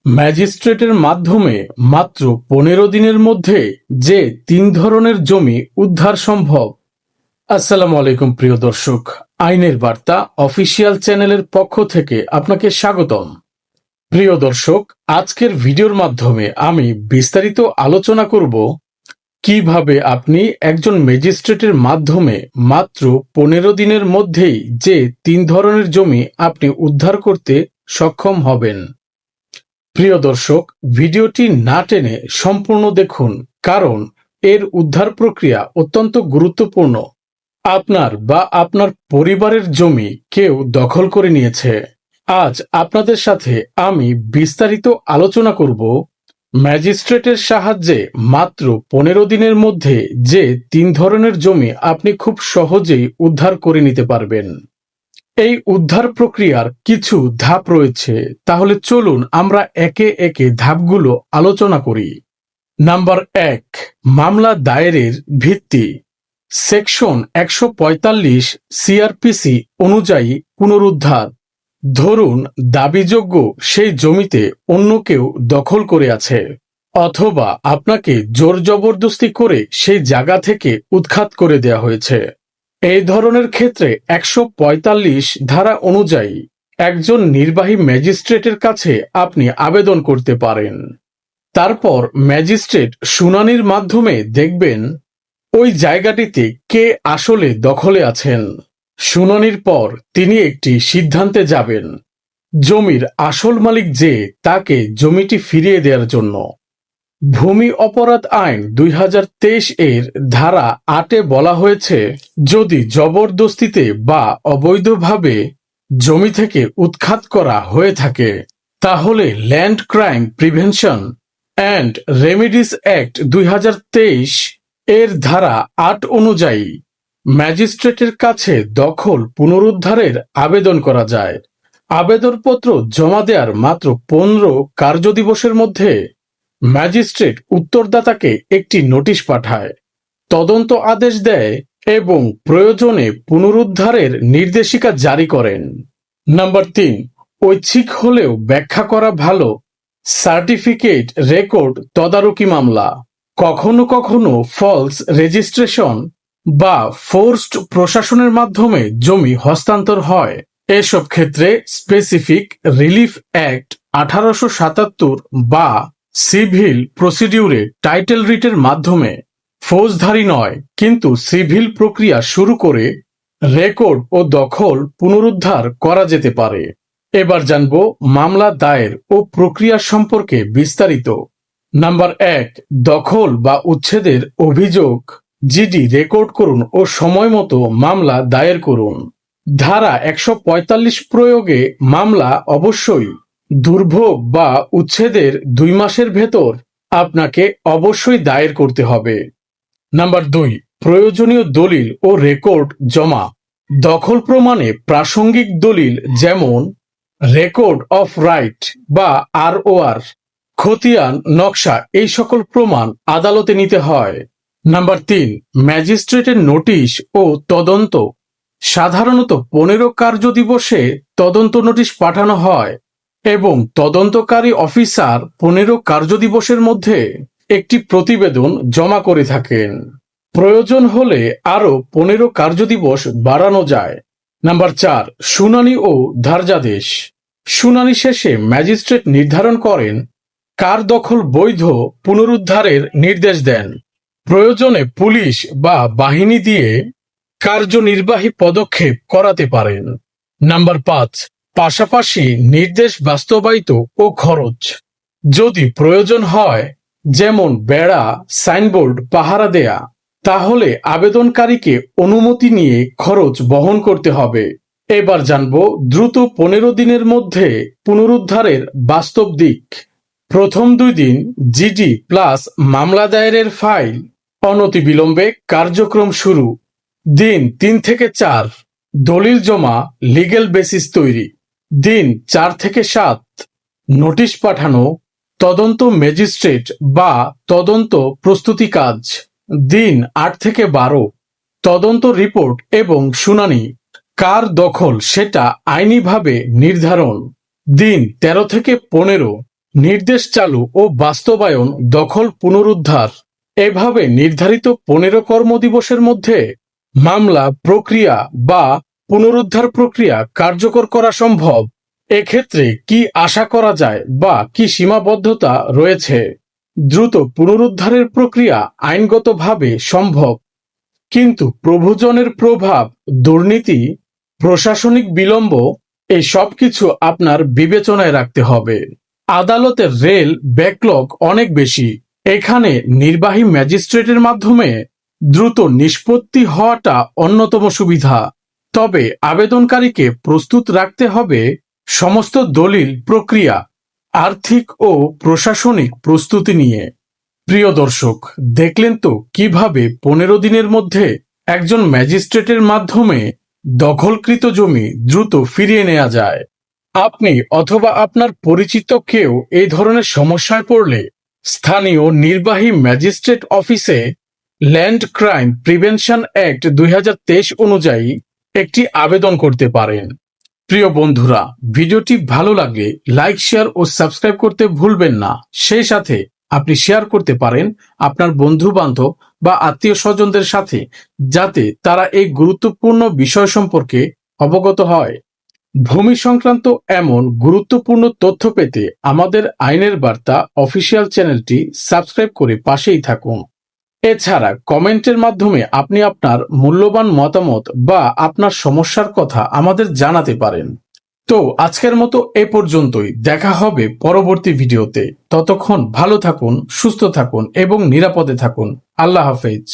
ম্যাজিস্ট্রেটের মাধ্যমে মাত্র 15 দিনের মধ্যে যে 3 ধরনের জমি উদ্ধার সম্ভব। আসসালামু আলাইকুম প্রিয় দর্শক, আইনের বার্তা অফিসিয়াল চ্যানেলের পক্ষ থেকে আপনাকে স্বাগতম। প্রিয় দর্শক, আজকের ভিডিওর মাধ্যমে আমি বিস্তারিত আলোচনা করব কিভাবে আপনি একজন ম্যাজিস্ট্রেটের মাধ্যমে মাত্র 15 দিনের মধ্যেই যে 3 ধরনের জমি আপনি উদ্ধার করতে সক্ষম হবেন। প্রিয় দর্শক, ভিডিওটি না টেনে সম্পূর্ণ দেখুন, কারণ এর উদ্ধার প্রক্রিয়া অত্যন্ত গুরুত্বপূর্ণ। আপনার বা আপনার পরিবারের জমি কেউ দখল করে নিয়েছে। আজ আপনাদের সাথে আমি বিস্তারিত আলোচনা করব ম্যাজিস্ট্রেটের সাহায্যে মাত্র 15 দিনের মধ্যে যে 3 ধরনের জমি আপনি খুব সহজেই উদ্ধার করে নিতে পারবেন। এই উদ্ধার প্রক্রিয়ার কিছু ধাপ রয়েছে, তাহলে চলুন আমরা একে একে ধাপগুলো আলোচনা করি। নাম্বার 1, মামলা দায়েরের ভিত্তি। সেকশন 145 সিআরপিসি অনুযায়ী পুনরুদ্ধার। ধরুন দাবিযোগ্য সেই জমিতে অন্য কেউ দখল করে আছে, অথবা আপনাকে জোর জবরদস্তি করে সেই জায়গা থেকে উৎখাত করে দেয়া হয়েছে। এই ধরনের ক্ষেত্রে 145 ধারা অনুযায়ী একজন নির্বাহী ম্যাজিস্ট্রেটের কাছে আপনি আবেদন করতে পারেন। তারপর ম্যাজিস্ট্রেট শুনানির মাধ্যমে দেখবেন ওই জায়গাটিতে কে আসলে দখলে আছেন। শুনানির পর তিনি একটি সিদ্ধান্তে যাবেন, জমির আসল মালিক যে তাকে জমিটি ফিরিয়ে দেওয়ার জন্য। ভূমি অপরাধ আইন 2023 এর ধারা 8-এ বলা হয়েছে, যদি জবরদস্তিতে বা অবৈধভাবে জমি থেকে উৎখাত করা হয়ে থাকে, তাহলে land crime prevention and remedies act 2023 এর ধারা 8 অনুযায়ী ম্যাজিস্ট্রেটের কাছে দখল পুনরুদ্ধারের আবেদন করা যায়। আবেদনপত্র জমা দেওয়ার মাত্র 15 কার্যদিবসের মধ্যে ম্যাজিস্ট্রেট উত্তরদাতাকে একটি নোটিশ পাঠায়, তদন্ত আদেশ দেয় এবং প্রয়োজনে পুনরুদ্ধারের নির্দেশিকা জারি করেন। নাম্বার 3, ঐচ্ছিক হলেও ব্যাখ্যা করা ভালো সার্টিফিকেট রেকর্ড তদারকি মামলা। কখনো কখনো ফলস রেজিস্ট্রেশন বা ফোর্সড প্রশাসনের মাধ্যমে জমি হস্তান্তর হয়। এসব ক্ষেত্রে স্পেসিফিক রিলিফ অ্যাক্ট 1877 বা সিভিল প্রসিডিউরে টাইটেল রিটের মাধ্যমে ফৌজদারি নয় কিন্তু সিভিল প্রক্রিয়া শুরু করে রেকর্ড ও দখল পুনরুদ্ধার করা যেতে পারে। এবার জানব মামলা দায়ের ও প্রক্রিয়া সম্পর্কে বিস্তারিত। নাম্বার 1, দখল বা উচ্ছেদের অভিযোগ জিডি রেকর্ড করুন ও সময় মতো মামলা দায়ের করুন। ধারা 145 প্রয়োগে মামলা অবশ্যই দুর্ভোগ বা উচ্ছেদের 2 মাসের ভেতর আপনাকে অবশ্যই দায়ের করতে হবে। নাম্বার 2, প্রয়োজনীয় দলিল ও রেকর্ড জমা। দখল প্রমাণে প্রাসঙ্গিক দলিল যেমন রেকর্ড অফ রাইট বা ROR, খতিয়ান নকশা, এই সকল প্রমাণ আদালতে নিতে হয়। নাম্বার 3, ম্যাজিস্ট্রেটের নোটিশ ও তদন্ত। সাধারণত 15 কার্যদিবসে তদন্ত নোটিশ পাঠানো হয় এবং তদন্তকারী অফিসার 15 কার্যদিবসের মধ্যে একটি প্রতিবেদন জমা করে থাকেন। প্রয়োজন হলে আরও 15 কার্যদিবস বাড়ানো যায়। নাম্বার 4, শুনানি ও ধার্যাদেশ। শুনানি শেষে ম্যাজিস্ট্রেট নির্ধারণ করেন কার দখল বৈধ, পুনরুদ্ধারের নির্দেশ দেন। প্রয়োজনে পুলিশ বা বাহিনী দিয়ে কার্যনির্বাহী পদক্ষেপ করাতে পারেন। নাম্বার 5, পাশাপাশি নির্দেশ বাস্তবায়িত ও খরচ। যদি প্রয়োজন হয়, যেমন বেড়া, সাইনবোর্ড পাহারা দেয়া, তাহলে আবেদনকারীকে অনুমতি নিয়ে খরচ বহন করতে হবে। এবার জানব দ্রুত 15 দিনের মধ্যে পুনরুদ্ধারের বাস্তব দিক। প্রথম 2 দিন জিডি প্লাস মামলা দায়েরের ফাইল, অনতিবিলম্বে কার্যক্রম শুরু। দিন 3 থেকে 4, দলিল জমা, লিগ্যাল বেসিস তৈরি। দিন 4 থেকে 7, নোটিশ পাঠানো, তদন্ত ম্যাজিস্ট্রেট বা তদন্ত প্রস্তুতি কাজ। দিন 8 থেকে 12, তদন্ত রিপোর্ট এবং শুনানি। কার দখল সেটা আইনিভাবে নির্ধারণ। দিন 13 থেকে 15, নির্দেশ চালু ও বাস্তবায়ন, দখল পুনরুদ্ধার। এভাবে নির্ধারিত 15 কর্মদিবসের মধ্যে মামলা প্রক্রিয়া বা পুনরুদ্ধার প্রক্রিয়া কার্যকর করা সম্ভব। এক্ষেত্রে কি আশা করা যায় বা কি সীমাবদ্ধতা রয়েছে? দ্রুত পুনরুদ্ধারের প্রক্রিয়া আইনগতভাবে সম্ভব, কিন্তু প্রভুজনের প্রভাব, দুর্নীতি, প্রশাসনিক বিলম্ব, এই সব কিছু আপনার বিবেচনায় রাখতে হবে। আদালতের রেল ব্যাকলগ অনেক বেশি। এখানে নির্বাহী ম্যাজিস্ট্রেটের মাধ্যমে দ্রুত নিষ্পত্তি হওয়াটা অন্যতম সুবিধা। তবে আবেদনকারীকে প্রস্তুত রাখতে হবে সমস্ত দলিল, প্রক্রিয়া, আর্থিক ও প্রশাসনিক প্রস্তুতি নিয়ে। প্রিয় দর্শক, দেখলেন তো কিভাবে 15 দিনের মধ্যে একজন ম্যাজিস্ট্রেটের মাধ্যমে দখলকৃত জমি দ্রুত ফিরিয়ে নেওয়া যায়। আপনি অথবা আপনার পরিচিত কেউ এই ধরনের সমস্যায় পড়লে স্থানীয় নির্বাহী ম্যাজিস্ট্রেট অফিসে ল্যান্ড ক্রাইম প্রিভেনশন অ্যাক্ট 2023 অনুযায়ী একটি আবেদন করতে পারেন। প্রিয় বন্ধুরা, ভিডিওটি ভালো লাগলে লাইক, শেয়ার ও সাবস্ক্রাইব করতে ভুলবেন না। সেই সাথে আপনি শেয়ার করতে পারেন আপনার বন্ধু বান্ধব বা আত্মীয় স্বজনদের সাথে, যাতে তারা এই গুরুত্বপূর্ণ বিষয় সম্পর্কে অবগত হয়। ভূমি সংক্রান্ত এমন গুরুত্বপূর্ণ তথ্য পেতে আমাদের আইনের বার্তা অফিসিয়াল চ্যানেলটি সাবস্ক্রাইব করে পাশেই থাকুন। এছাড়া কমেন্টের মাধ্যমে আপনি আপনার মূল্যবান মতামত বা আপনার সমস্যার কথা আমাদের জানাতে পারেন। তো আজকের মতো এ পর্যন্তই। দেখা হবে পরবর্তী ভিডিওতে। ততক্ষণ ভালো থাকুন, সুস্থ থাকুন এবং নিরাপদে থাকুন। আল্লাহ হাফেজ।